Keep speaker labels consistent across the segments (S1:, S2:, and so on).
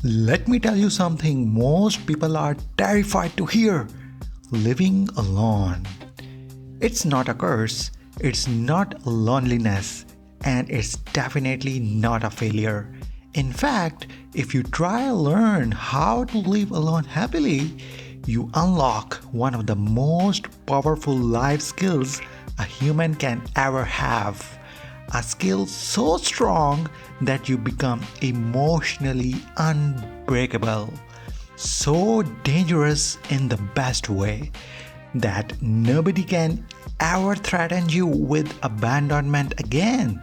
S1: Let me tell you something most people are terrified to hear: living alone. It's not a curse, it's not loneliness, and it's definitely not a failure. In fact, if you try to learn how to live alone happily, you unlock one of the most powerful life skills a human can ever have. A skill so strong that you become emotionally unbreakable, so dangerous in the best way that nobody can ever threaten you with abandonment again.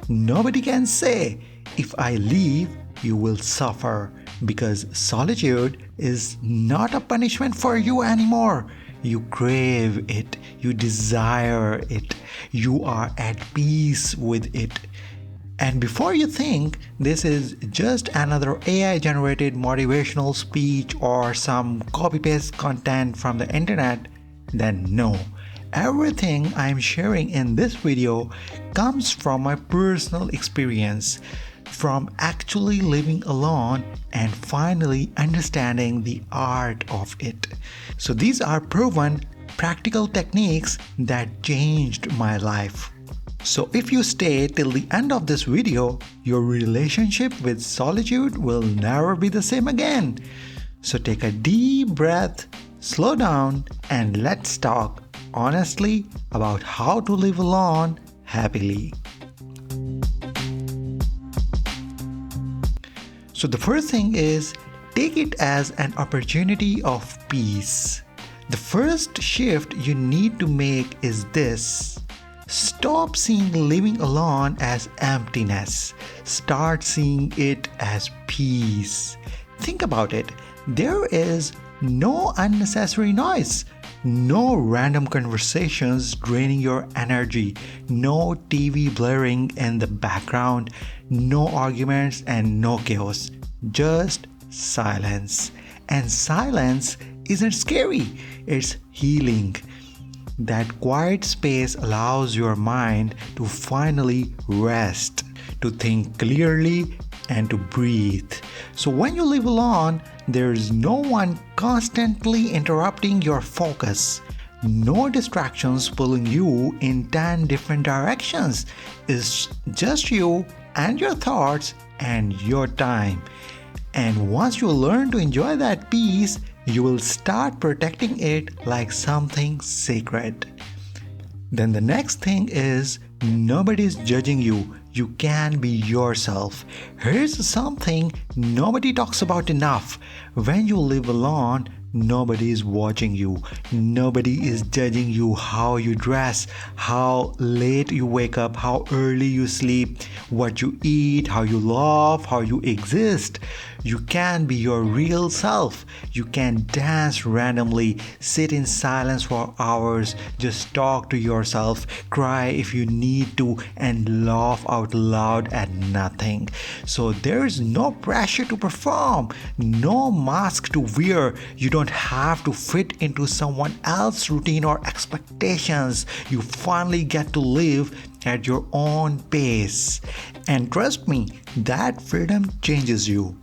S1: Nobody can say, if I leave, you will suffer, because solitude is not a punishment for you anymore. You crave it, you desire it, you are at peace with it. And before you think this is just another AI generated motivational speech or some copy paste content from the internet, then no. Everything I'm sharing in this video comes from my personal experience, from actually living alone and finally understanding the art of it. So these are proven practical techniques that changed my life. So if you stay till the end of this video, your relationship with solitude will never be the same again. So take a deep breath, slow down, and let's talk honestly about how to live alone happily. So the first thing is, take it as an opportunity of peace. The first shift you need to make is this: stop seeing living alone as emptiness. Start seeing it as peace. Think about it. There is no unnecessary noise, no random conversations draining your energy, no TV blaring in the background, no arguments and no chaos. Just silence. And silence isn't scary, it's healing. That quiet space allows your mind to finally rest, to think clearly, and to breathe. So when you live alone, there's no one constantly interrupting your focus. No distractions pulling you in 10 different directions. It's just you and your thoughts and your time. And once you learn to enjoy that peace, you will start protecting it like something sacred. Then the next thing is, nobody's judging you. You can be yourself. Here's something nobody talks about enough. When you live alone, nobody is watching you. Nobody is judging you how you dress, how late you wake up, how early you sleep, what you eat, how you laugh, how you exist. You can be your real self. You can dance randomly, sit in silence for hours, just talk to yourself, cry if you need to, and laugh out loud at nothing. So there is no pressure to perform, no mask to wear. You don't have to fit into someone else's routine or expectations. You finally get to live at your own pace. And trust me, that freedom changes you.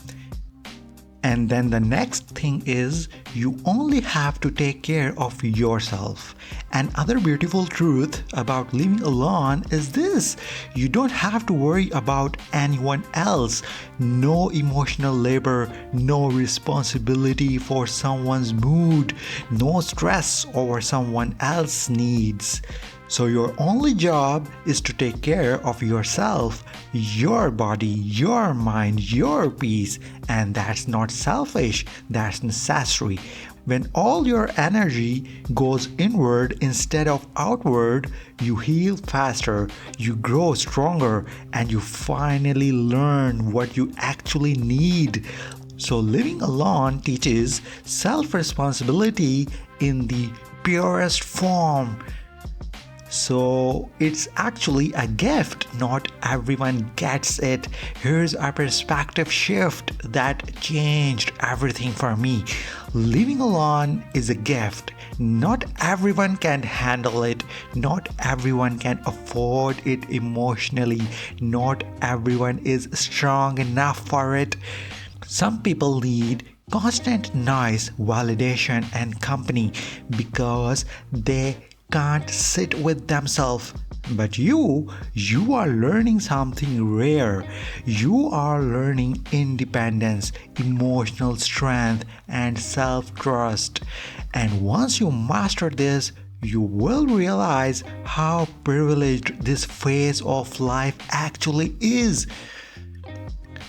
S1: And then the next thing is, you only have to take care of yourself. Another beautiful truth about living alone is this: you don't have to worry about anyone else. No emotional labor, no responsibility for someone's mood, no stress over someone else's needs. So your only job is to take care of yourself, your body, your mind, your peace. And that's not selfish, that's necessary. When all your energy goes inward instead of outward, you heal faster, you grow stronger, and you finally learn what you actually need. So living alone teaches self-responsibility in the purest form. So it's actually a gift. Not everyone gets it. Here's a perspective shift that changed everything for me. Living alone is a gift. Not everyone can handle it. Not everyone can afford it emotionally. Not everyone is strong enough for it. Some people need constant noise, validation, and company because they can't sit with themselves. But you are learning something rare. You are learning independence, emotional strength, and self trust. And once you master this, you will realize how privileged this phase of life actually is.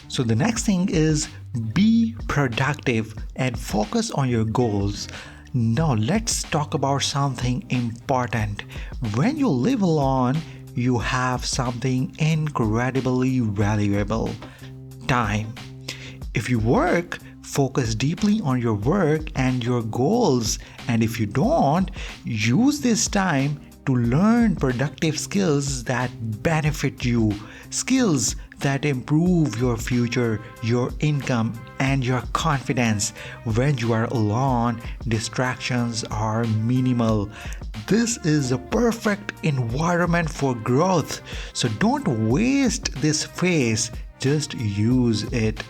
S1: So, the next thing is be productive and focus on your goals. Now, let's talk about something important. When you live alone, you have something incredibly valuable: time. If you work, focus deeply on your work and your goals. And if you don't, use this time to learn productive skills that benefit you, skills that improve your future, your income, and your confidence. When you are alone, distractions are minimal. This is a perfect environment for growth. So don't waste this phase, just use it.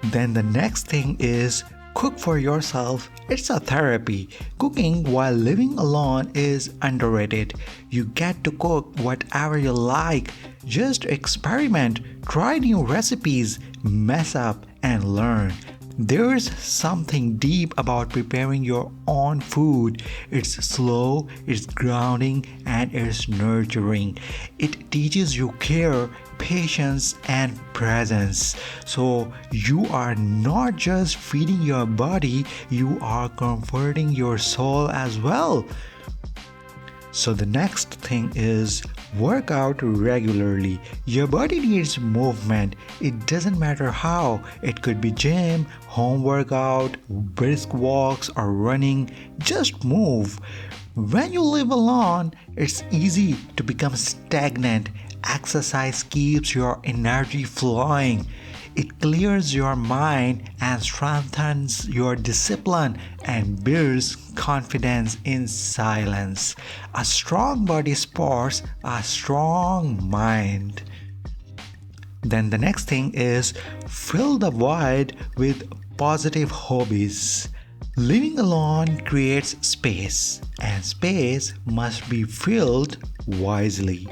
S1: Then the next thing is cook for yourself. It's a therapy. Cooking while living alone is underrated. You get to cook whatever you like. Just experiment, try new recipes, mess up, and learn. There's something deep about preparing your own food. It's slow, it's grounding, and it's nurturing. It teaches you care, patience, and presence. So you are not just feeding your body, you are comforting your soul as well. So the next thing is work out regularly. Your body needs movement. It doesn't matter how. It could be gym, home workout, brisk walks, or running. Just move. When you live alone, it's easy to become stagnant. Exercise keeps your energy flowing. It clears your mind and strengthens your discipline and builds confidence in silence. A strong body supports a strong mind. Then the next thing is fill the void with positive hobbies. Living alone creates space, and space must be filled wisely.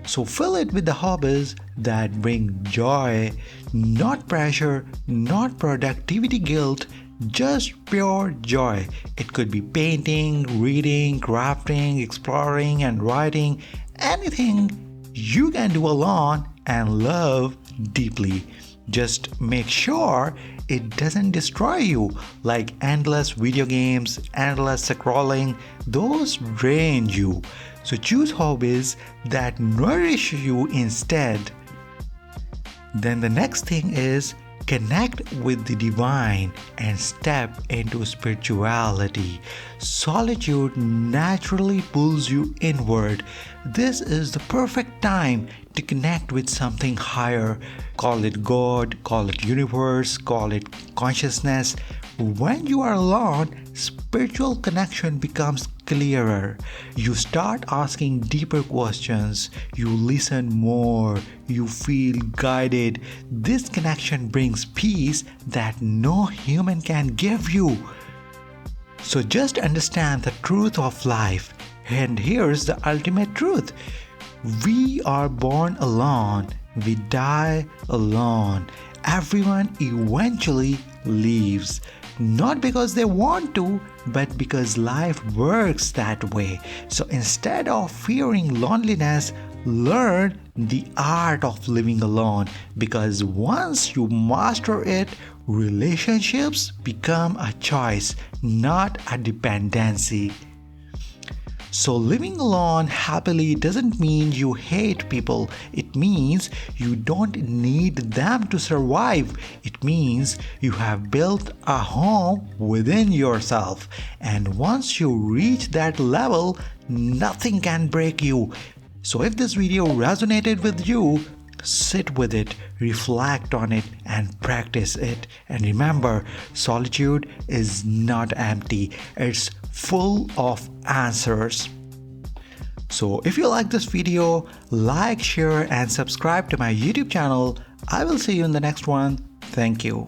S1: So fill it with the hobbies that bring joy, not pressure, not productivity guilt, just pure joy. It could be painting, reading, crafting, exploring, and writing. Anything you can do alone and love deeply. Just make sure it doesn't destroy you, like endless video games, endless scrolling. Those drain you. So choose hobbies that nourish you instead. Then the next thing is connect with the divine and step into spirituality. Solitude naturally pulls you inward. This is the perfect time to connect with something higher. Call it God, call it universe, call it consciousness. When you are alone, spiritual connection becomes clearer. You start asking deeper questions. You listen more. You feel guided. This connection brings peace that no human can give you. So just understand the truth of life. And here's the ultimate truth. We are born alone. We die alone. Everyone eventually leaves. Not because they want to, but because life works that way. So instead of fearing loneliness, learn the art of living alone, because once you master it, relationships become a choice, not a dependency. So living alone happily doesn't mean you hate people. It means you don't need them to survive. It means you have built a home within yourself. And once you reach that level, nothing can break you. So if this video resonated with you, sit with it, reflect on it, and practice it. And remember, solitude is not empty, it's full of answers. So if you like this video, like, share, and subscribe to my YouTube channel. I will see you in the next one. Thank you.